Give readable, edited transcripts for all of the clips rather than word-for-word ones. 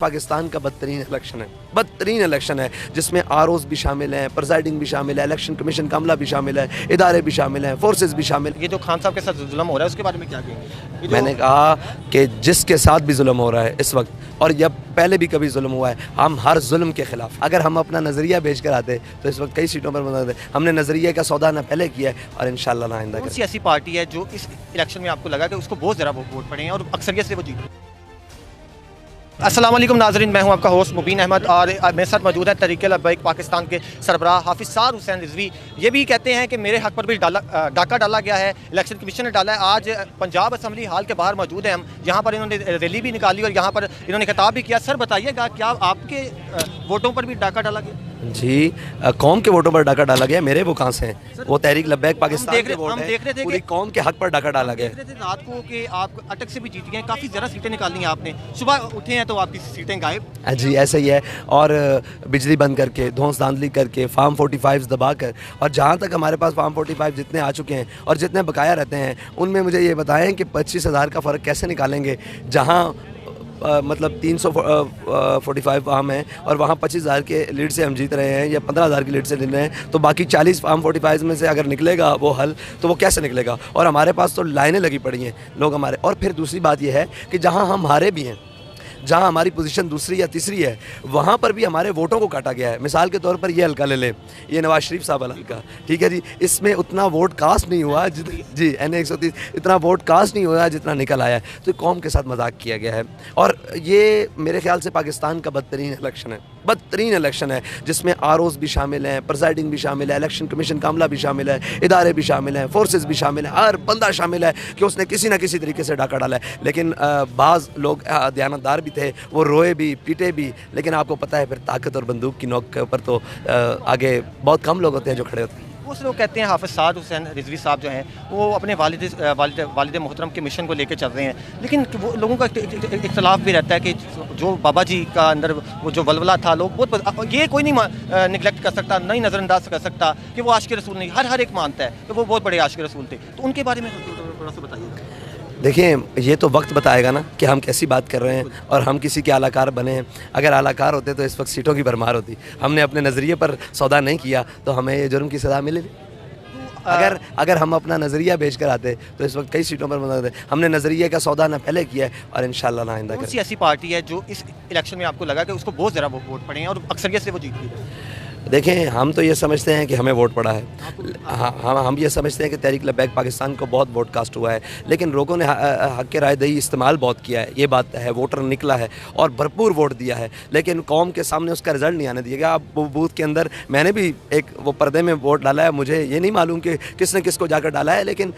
पाकिस्तान का बदतरीन इलेक्शन है जिसमें आरओज़ भी शामिल हैं, प्रिजाइडिंग भी शामिल है, इलेक्शन कमीशन का अमला भी शामिल है, इदारे भी शामिल हैं, फोर्सेस भी शामिल हैं। ये जो खान साहब के साथ जुल्म हो रहा है उसके बारे में क्या कहेंगे? मैंने कहा कि जिसके साथ भी जुल्म हो रहा है इस वक्त, और जब पहले भी कभी जुल्म हुआ है, हम हर जुल्म के खिलाफ। अगर हम अपना नज़रिया बेच कर आते तो इस वक्त कई सीटों पर बना देते। हमने नज़रिए का सौदा ना पहले किया है और इंशाल्लाह ना आइंदा। कौन सी ऐसी पार्टी है जो इस इलेक्शन में आपको लगा कि उसको बहुत ज़रा वोट पड़े हैं और अक्सरियत से वो जीते? अस्सलाम वालेकुम नाज़रीन, मैं हूं आपका होस्ट मुबीन अहमद और मेरे साथ मौजूद है तहरीक लब्बैक पाकिस्तान के सरबराह हाफिज़ साद हुसैन रिजवी। ये भी कहते हैं कि मेरे हक़ पर भी डाका डाला गया है, इलेक्शन कमीशन ने डाला है। आज पंजाब असम्बली हाल के बाहर मौजूद हैं हम, यहाँ पर इन्होंने रैली भी निकाली और यहाँ पर इन्होंने खिताब भी किया। सर बताइएगा, क्या आपके वोटों पर भी डाका डाला गया? जी, कौम के वोटों पर डाका डाला गया। मेरे वो कहाँ से हैं? वो तहरीक लब्बैक पाकिस्तान के वोट हैं। पूरी कौम के हक पर डाका डाला गया। रात को कि आप अटक से भी जीत गए, काफ़ी ज़्यादा सीटें निकाली हैं आपने, सुबह उठे हैं तो आपकी सीटें गायब। जी ऐसे ही है, और बिजली बंद करके, धौंस धांधली करके, फार्म 45 दबा कर, और जहाँ तक हमारे पास फार्म 45 जितने आ चुके हैं और जितने बकाया रहते हैं उनमें मुझे ये बताएं कि 25,000 का फ़र्क कैसे निकालेंगे, जहाँ मतलब 345 फार्म हैं और वहाँ 25,000 के लीड से हम जीत रहे हैं या 15,000 की लीड से जीत रहे हैं, तो बाकी 40 फार्म 45 में से अगर निकलेगा वो हल, तो वो कैसे निकलेगा? और हमारे पास तो लाइनें लगी पड़ी हैं लोग हमारे। और फिर दूसरी बात ये है कि जहाँ हम हारे भी हैं, जहाँ हमारी पोजीशन दूसरी या तीसरी है, वहाँ पर भी हमारे वोटों को काटा गया है। मिसाल के तौर पर ये हल्का ले लें, ये नवाज शरीफ साहब वाला हल्का, ठीक है जी, इसमें उतना वोट कास्ट नहीं हुआ जी NA 130 इतना वोट कास्ट नहीं हुआ जितना निकल आया है। तो कौम के साथ मजाक किया गया है और ये मेरे ख्याल से पाकिस्तान का बदतरीन इलेक्शन है जिसमें आरओज़ भी शामिल हैं, प्रिजाइडिंग भी शामिल है, इलेक्शन कमीशन का अमला भी शामिल है, इदारे भी शामिल हैं, फोर्सेस भी शामिल हैं, हर बंदा शामिल है कि उसने किसी ना किसी तरीके से डाका डाला है। लेकिन बाज़ लोग दयानतदार भी थे, वो रोए भी, पीटे भी, लेकिन आपको पता है फिर ताकत और बंदूक की नोक के ऊपर तो आगे बहुत कम लोग होते हैं जो खड़े होते हैं। कुछ लोग कहते हैं हाफिज़ साद हुसैन रिजवी साहब जो हैं वो अपने वालिद मोहतरम के मिशन को लेकर चल रहे हैं, लेकिन वो लोगों का इख्तलाफ भी रहता है कि जो बाबा जी का अंदर वो जो वलवला था, लोग बहुत ये कोई नहीं निगलेक्ट कर सकता, नहीं नज़रअंदाज कर सकता कि वो आशिक़ रसूल नहीं, हर एक मानता है कि वो बहुत बड़े आशिक़ रसूल थे। तो उनके बारे में थोड़ा सा बताइए। देखिए, ये तो वक्त बताएगा ना कि हम कैसी बात कर रहे हैं और हम किसी के आलाकार बने हैं। अगर आलाकार होते तो इस वक्त सीटों की भरमार होती। हमने अपने नज़रिए पर सौदा नहीं किया तो हमें ये जुर्म की सज़ा मिलेगी। अगर हम अपना नज़रिया बेच कर आते तो इस वक्त कई सीटों पर बना देते। हमने नज़रिए का सौदा ना पहले किया है और इंशाल्लाह ना आइंदा। कौन सी ऐसी पार्टी है जो इस इलेक्शन में आपको लगा कि उसको बहुत ज़रा वोट पड़े हैं और अक्सरियत से वो जीत गई? देखें, हम तो ये समझते हैं कि हमें वोट पड़ा है। हम ये समझते हैं कि तहरीक लब्बैक पाकिस्तान को बहुत वोट कास्ट हुआ है, लेकिन लोगों ने हक़ के राय दही इस्तेमाल बहुत किया है, ये बात है। वोटर निकला है और भरपूर वोट दिया है, लेकिन कौम के सामने उसका रिज़ल्ट नहीं आने दिया गया। अब वो बूथ के अंदर मैंने भी एक वो पर्दे में वोट डाला है, मुझे ये नहीं मालूम कि किसने किसको जाकर डाला है, लेकिन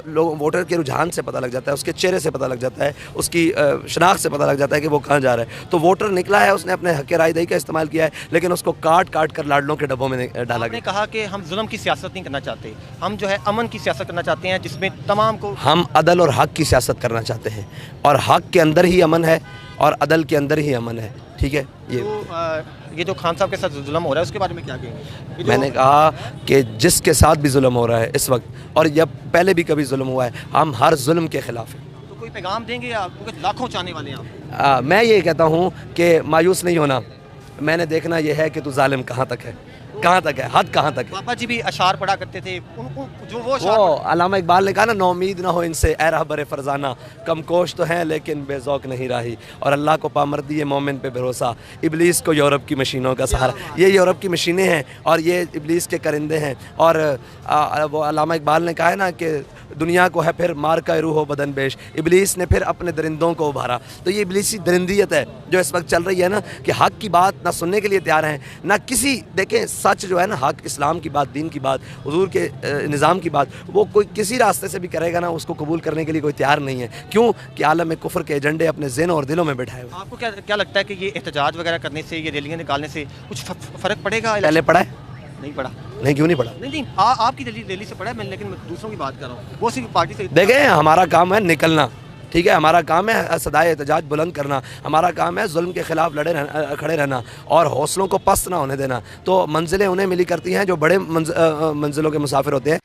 लोग वोटर के रुझान से पता लग जाता है, उसके चेहरे से पता लग जाता है, उसकी शनाख्त से पता लग जाता है कि वो कहाँ जा रहा है। तो वोटर निकला है, उसने अपने हक़ के राय दही का इस्तेमाल किया है, लेकिन उसको काट काट कर लाडलों के डब्बों में डाला गया। आपने कहा कि हम जुल्म की सियासत नहीं करना चाहते, हम जो है अमन की सियासत करना चाहते हैं जिसमें तमाम को, हम अदल और हक की सियासत करना चाहते हैं और हक के अंदर ही अमन है और अदल के अंदर ही अमन है, ठीक है। ये जो खान साहब के साथ जुल्म हो रहा है उसके बारे में क्या कहेंगे? मैंने कहा कि जिसके साथ भी जुल्म हो रहा है इस वक्त, और जब पहले भी कभी जुल्म हुआ है, हम हर जुल्म के खिलाफ हैं। तो कोई पैगाम देंगे आपको? लाखों चाहने वाले हैं। मैं ये कहता हूँ कि मायूस नहीं होना, मैंने देखना यह है कि तू जालिम कहाँ तक है, कहाँ तक है, हद कहाँ तक है। बाबा जी भी अशार पढ़ा करते थे, वो अल्लामा इकबाल ने कहा ना, नौमीद ना हो इनसे ए रहबर फरजाना, कम कोश तो हैं लेकिन बेज़ौक नहीं राही, और अल्लाह को पामर्दी है मोमिन पे भरोसा, इब्लीस को यूरोप की मशीनों का सहारा। ये यूरोप की मशीनें हैं और ये इब्लीस के परिंदे हैं। और वो अल्लामा इकबाल ने कहा है ना कि दुनिया को है फिर मार का रूह बदन बेश, इब्लीस ने फिर अपने दरिंदों को उभारा। तो ये इब्लीसी दरिंदियत है जो इस वक्त चल रही है ना, कि हक़ की बात ना सुनने के लिए तैयार हैं ना किसी। देखें, सच जो है ना, हक़ इस्लाम की बात, दीन की बात, हुजूर के निज़ाम की बात, वो कोई किसी रास्ते से भी करेगा ना, उसको कबूल करने के लिए कोई तैयार नहीं है। क्यों कि आलम में कुफ्र के एजेंडे अपने ज़हन और दिलों में बैठाए हुए। आपको क्या लगता है कि ये एहतजाज वगैरह करने से, ये रैलियाँ निकालने से कुछ फ़र्क पड़ेगा? पहले पड़ा है? नहीं पड़ा। नहीं, क्यों नहीं पड़ा? नहीं, आपकी रैली से पड़ा है, लेकिन मैं दूसरों की बात कर रहा हूँ। वो सिर्फ पार्टी से। देखें, हमारा काम है निकलना, ठीक है। हमारा काम है सदाए एहतजाज बुलंद करना, हमारा काम है जुल्म के खिलाफ खड़े रहना और हौसलों को पस्त ना होने देना। तो मंजिलें उन्हें मिली करती हैं जो बड़े मंजिलों के मुसाफिर होते हैं।